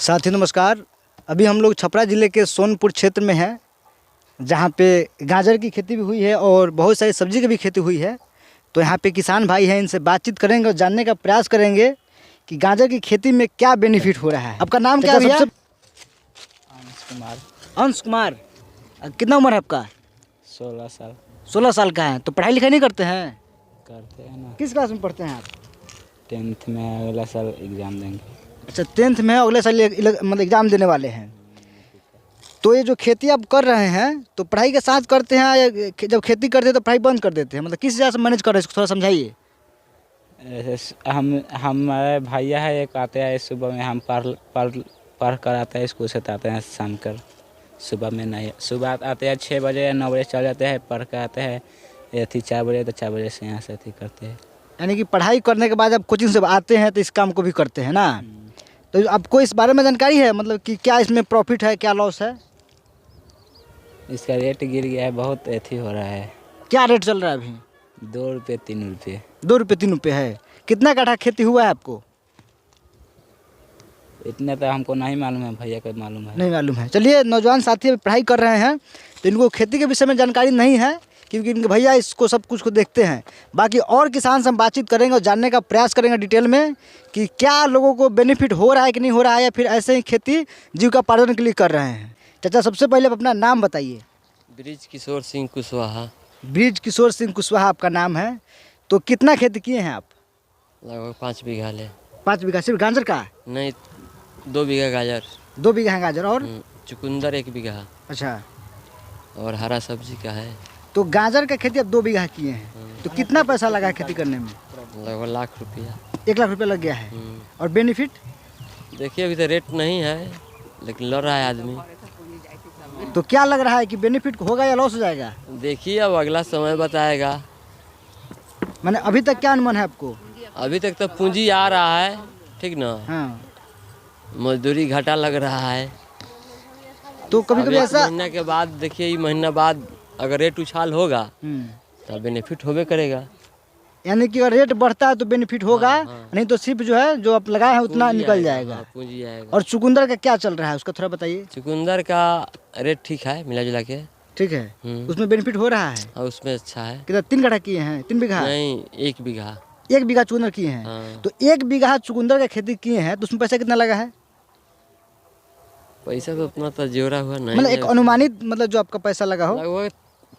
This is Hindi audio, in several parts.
साथी नमस्कार। अभी हम लोग छपरा ज़िले के सोनपुर क्षेत्र में हैं, जहाँ पे गाजर की खेती भी हुई है और बहुत सारी सब्जी की भी खेती हुई है। तो यहाँ पे किसान भाई हैं, इनसे बातचीत करेंगे और जानने का प्रयास करेंगे कि गाजर की खेती में क्या बेनिफिट हो रहा है। आपका नाम क्या है भैया? अंश कुमार। अंश कुमार। कितना उम्र है आपका? 16 साल। 16 साल का है। तो पढ़ाई लिखाई नहीं करते हैं? करते हैं ना। किस क्लास में पढ़ते हैं आप? 10th में अगला साल एग्ज़ाम देंगे। अच्छा, 10th में अगले साल मतलब एग्ज़ाम देने वाले हैं। तो ये जो खेती आप कर रहे हैं तो पढ़ाई के साथ करते हैं या जब खेती करते हैं तो पढ़ाई बंद कर देते हैं? मतलब किस तरह से मैनेज कर रहे हैं, इसको थोड़ा समझाइए। हमारे भैया है, एक आते हैं सुबह में, हम पढ़ कर आते हैं, स्कूल से आते हैं शाम कर। सुबह में नहीं, सुबह आते हैं 6 बजे या 9 बजे चल जाते हैं, पढ़ कर आते हैं अथी 4 बजे, तो 4 बजे से यहाँ से अथी करते हैं। यानी कि पढ़ाई करने के बाद जब कोचिंग से आते हैं तो इस काम को भी करते हैं ना। तो आपको इस बारे में जानकारी है, मतलब कि क्या इसमें प्रॉफिट है, क्या लॉस है? इसका रेट गिर गया है, बहुत अथी हो रहा है। क्या रेट चल रहा है अभी? 2 रुपये 3 रुपये। 2 रुपये 3 रुपये है। कितना कट्ठा खेती हुआ है आपको? इतना तो हमको नहीं मालूम है, भैया को मालूम है। नहीं मालूम है। चलिए, नौजवान साथी अभी पढ़ाई कर रहे हैं तो इनको खेती के विषय में जानकारी नहीं है, क्योंकि इनके भैया इसको सब कुछ को देखते हैं। बाकी और किसान से हम बातचीत करेंगे और जानने का प्रयास करेंगे डिटेल में कि क्या लोगों को बेनिफिट हो रहा है कि नहीं हो रहा है, या फिर ऐसे ही खेती जीविकोपार्जन के लिए कर रहे हैं। चाचा, सबसे पहले आप अपना नाम बताइए। ब्रिज किशोर सिंह कुशवाहा। ब्रिज किशोर सिंह कुशवाहा आपका नाम है। तो कितना खेती किए हैं आप? लगभग 5 बीघा ले। 5 बीघा सिर्फ गाजर का? नहीं, 2 बीघा गाजर। 2 बीघा है गाजर और चुकंदर 1 बीघा। अच्छा, और हरा सब्जी का है। तो गाजर का खेती आप 2 बीघा किए हैं। तो कितना पैसा लगा है खेती करने में? लगभग लाख रुपया। 1 लाख रुपया लग गया है। और बेनिफिट? देखिए, अभी तो रेट नहीं है, लेकिन लड़ रहा है आदमी। तो क्या लग रहा है कि बेनिफिट होगा या लॉस हो जाएगा? देखिए, अब अगला समय बताएगा। मैंने अभी तक क्या अनुमान है आपको? अभी तक तो पूंजी आ रहा है, ठीक ना। हाँ। मजदूरी घाटा लग रहा है। तो कभी कभी ऐसा महीना के बाद देखिए, ये महीना बाद अगर रेट उछाल होगा तो बेनिफिट होबे करेगा। यानी कि अगर रेट बढ़ता है तो बेनिफिट होगा। हाँ। नहीं तो सिर्फ जो है जो आप लगाए हैं उतना निकल जाएगा। पूंजी आएगा। और चुकंदर का क्या चल रहा है, उसका थोड़ा बताइए। चुकंदर का रेट ठीक है, मिला जुला के। ठीक है, उसमें बेनिफिट हो रहा है। और उसमें अच्छा है। कितना? 3 कट्ठा किए हैं? 3 बीघा? नहीं, 1 बीघा। 1 बीघा चुकंदर किए हैं। हाँ। तो 1 बीघा चुकंदर का खेती किए हैं तो उसमें पैसा कितना लगा है? पैसा तो उतना तो जोड़ा हुआ नहीं मतलब है। एक अनुमानित, मतलब जो आपका पैसा लगा हो। लगभग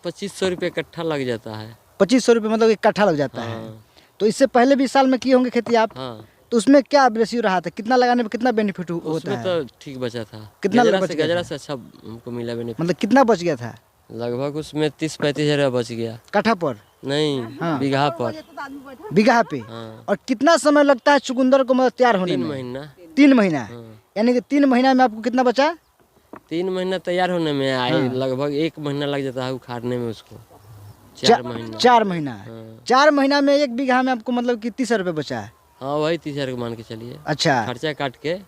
2500 रुपये कट्ठा लग जाता है। 2500 रुपये मतलब 1 कट्ठा लग जाता है। हाँ। तो इससे पहले भी साल में किए होंगे खेती आप? हाँ। तो उसमें क्या रेशियो रहा था? कितना लगाने पर कितना बेनिफिट होता उसमें है? तो ठीक बचा था। कितना गजरा बच से गया गजरा था? से अच्छा हमको मिला बेनिफिट। मतलब कितना बच गया था लगभग उसमें 30-35 हज़ार बच गया। कट्ठा पर? नहीं, हाँ। बीघा पर। बीघा पे? हाँ। और कितना समय लगता है चुकंदर को मतलब तैयार होने 3 में? महीना। 3 महीना। हाँ। यानी कि 3 महीना में आपको कितना बचा? 3 महीना तैयार होने में आए। हाँ। लगभग 1 महीना लग जाता है उखाड़ने में उसको। 4 महीना। 4 महीना। हाँ। 4 महीना में 1 बीघा में आपको मतलब कि 30 रुपये बचा है। हाँ, वही 30 हज़ार को मान के चलिए। अच्छा। खर्चा काट के।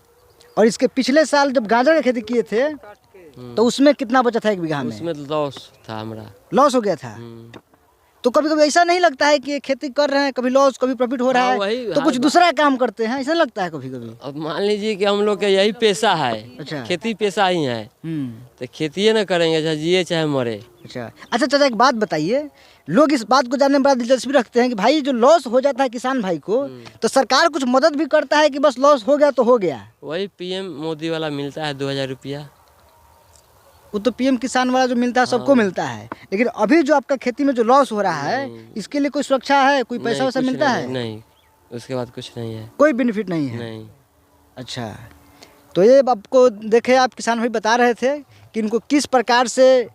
और इसके पिछले साल जब गाजर की खेती किए थे तो उसमें कितना बचा था 1 बीघा में? उसमें लॉस था हमारा। लॉस हो गया था। तो कभी कभी ऐसा नहीं लगता है कि ये खेती कर रहे हैं, कभी लॉस कभी प्रॉफिट हो रहा हाँ, है, वही तो कुछ हर दूसरा काम करते हैं, ऐसा लगता है कभी कभी? अब मान लीजिए कि हम लोग का यही पेशा है। अच्छा। खेती पेशा ही है। तो खेती ना करेंगे, चाहे जिए चाहे मरे। अच्छा चाचा, एक बात बताइए। लोग इस बात को जानने में बड़ा दिलचस्पी रखते हैं कि भाई जो लॉस हो जाता है किसान भाई को, तो सरकार कुछ मदद भी करता है कि बस लॉस हो गया तो हो गया? वही पीएम मोदी वाला मिलता है 2000 रुपया। वो तो पीएम किसान वाला जो मिलता है सबको मिलता है, लेकिन अभी जो आपका खेती में जो लॉस हो रहा है इसके लिए कोई सुरक्षा है, कोई पैसा वैसा मिलता है? नहीं, उसके बाद कुछ नहीं है। कोई बेनिफिट नहीं है? नहीं। अच्छा, तो ये आपको देखे आप किसान भाई बता रहे थे कि इनको किस प्रकार से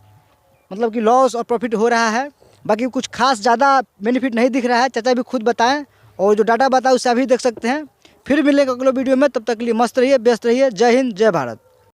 मतलब कि लॉस और प्रॉफिट हो रहा है। बाकी कुछ खास ज़्यादा बेनिफिट नहीं दिख रहा है, चाचा भी खुद बताएं, और जो डाटा बताया उससे अभी देख सकते हैं। फिर मिलेंगे अगले वीडियो में, तब तक के लिए मस्त रहिए, व्यस्त रहिए। जय हिंद, जय भारत।